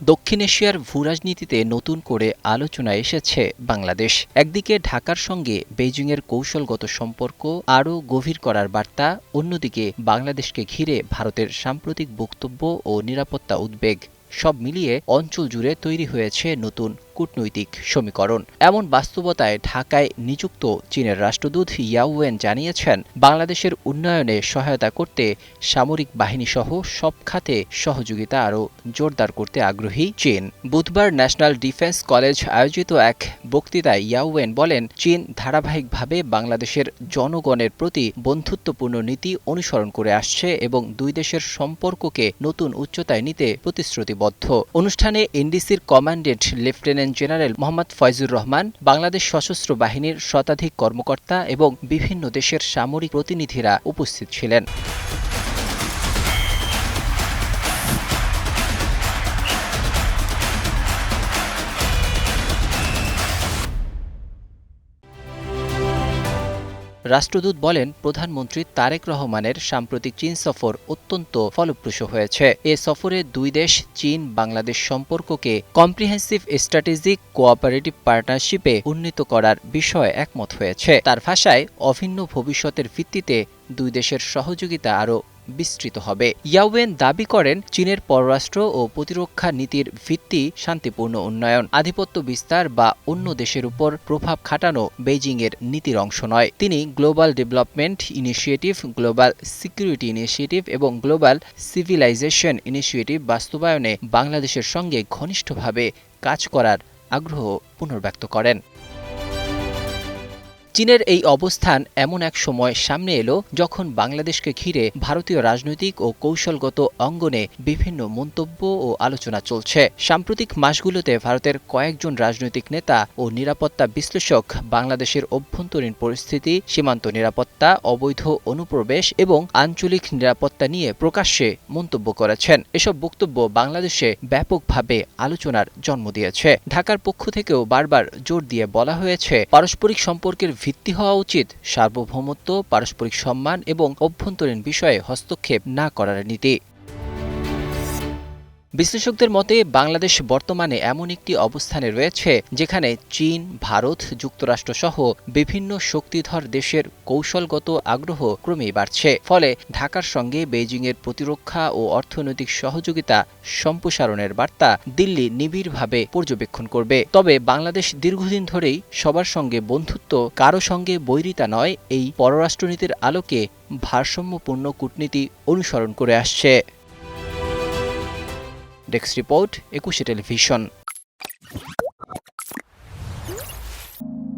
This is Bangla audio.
দক্ষিণ এশিয়ার ভূরাজনীতিতে নতুন করে আলোচনায় এসেছে বাংলাদেশ। একদিকে ঢাকার সঙ্গে বেইজিংয়ের কৌশলগত সম্পর্ক আরও গভীর করার বার্তা, অন্যদিকে বাংলাদেশকে ঘিরে ভারতের সাম্প্রতিক বক্তব্য ও নিরাপত্তা উদ্বেগ, সব মিলিয়ে অঞ্চল জুড়ে তৈরি হয়েছে নতুন কূটনৈতিক সমীকরণ। এমন বাস্তবতায় ঢাকায় নিযুক্ত চীনের রাষ্ট্রদূত ইয়াওয়েন জানিয়েছেন, বাংলাদেশের উন্নয়নে সহায়তা করতে সামরিক বাহিনীসহ সব খাতে সহযোগিতা আরও জোরদার করতে আগ্রহী চীন। বুধবার ন্যাশনাল ডিফেন্স কলেজ আয়োজিত এক বক্তৃতায় ইয়াওয়েন বলেন, চীন ধারাবাহিকভাবে বাংলাদেশের জনগণের প্রতি বন্ধুত্বপূর্ণ নীতি অনুসরণ করে আসছে এবং দুই দেশের সম্পর্ককে নতুন উচ্চতায় নিতে প্রতিশ্রুতিবদ্ধ। অনুষ্ঠানে এনডিসির commandant lieutenant general Mohammad Faizur Rahman, Bangladesh সশস্ত্র বাহিনীর শতাধিক কর্মকর্তা এবং বিভিন্ন দেশের সামরিক প্রতিনিধিরা উপস্থিত ছিলেন। রাষ্ট্রদূত বলেন, প্রধানমন্ত্রী তারেক রহমানের সাম্প্রতিক চীন সফর অত্যন্ত ফলপ্রসূ হয়েছে। এ সফরে দুই দেশ চীন বাংলাদেশ সম্পর্ককে কম্প্রিহেন্সিভ স্ট্র্যাটেজিক কোঅপারেটিভ পার্টনারশিপে উন্নীত করার বিষয়ে একমত হয়েছে। তার ভাষায়, অভিন্ন ভবিষ্যতের ভিত্তিতে দুই দেশের সহযোগিতা আরও বিস্তৃত হবে। ইয়াওয়েন দাবি করেন, চীনের পররাষ্ট্র ও প্রতিরক্ষা নীতির ভিত্তি শান্তিপূর্ণ উন্নয়ন, আধিপত্য বিস্তার বা অন্য দেশের উপর প্রভাব খাটানো বেইজিংয়ের নীতির অংশ নয়। তিনি global development initiative, global security initiative এবং গ্লোবাল সিভিলাইজেশন ইনিশিয়েটিভ বাস্তবায়নে বাংলাদেশের সঙ্গে ঘনিষ্ঠভাবে কাজ করার আগ্রহ পুনর্ব্যক্ত করেন। চীনের এই অবস্থান এমন এক সময় সামনে এলো যখন বাংলাদেশকে ঘিরে ভারতীয় রাজনৈতিক ও কৌশলগত অঙ্গনে বিভিন্ন মন্তব্য ও আলোচনা চলছে। সাম্প্রতিক মাসগুলোতে ভারতের কয়েকজন রাজনৈতিক নেতা ও নিরাপত্তা বিশ্লেষক বাংলাদেশের অভ্যন্তরীণ পরিস্থিতি, সীমান্ত নিরাপত্তা, অবৈধ অনুপ্রবেশ এবং আঞ্চলিক নিরাপত্তা নিয়ে প্রকাশ্যে মন্তব্য করেছেন। এসব বক্তব্য বাংলাদেশে ব্যাপকভাবে আলোচনার জন্ম দিয়েছে। ঢাকার পক্ষ থেকেও বারবার জোর দিয়ে বলা হয়েছে, পারস্পরিক সম্পর্কের ভিত্তি হওয়া উচিত সার্বভৌমত্ব, পারস্পরিক সম্মান এবং অভ্যন্তরীণ বিষয়ে হস্তক্ষেপ না করার নীতি। বিশ্লেষকদের মতে, বাংলাদেশ বর্তমানে এমন একটি অবস্থানে রয়েছে যেখানে চীন, ভারত, যুক্তরাষ্ট্রসহ বিভিন্ন শক্তিধর দেশের কৌশলগত আগ্রহ ক্রমেই বাড়ছে। ফলে ঢাকার সঙ্গে বেইজিংয়ের প্রতিরক্ষা ও অর্থনৈতিক সহযোগিতা সম্প্রসারণের বার্তা দিল্লি নিবিড়ভাবে পর্যবেক্ষণ করবে। তবে বাংলাদেশ দীর্ঘদিন ধরেই সবার সঙ্গে বন্ধুত্ব, কারো সঙ্গে বৈরিতা নয়, এই পররাষ্ট্রনীতির আলোকে ভারসাম্যপূর্ণ কূটনীতি অনুসরণ করে আসছে। Desk report, ২১ television.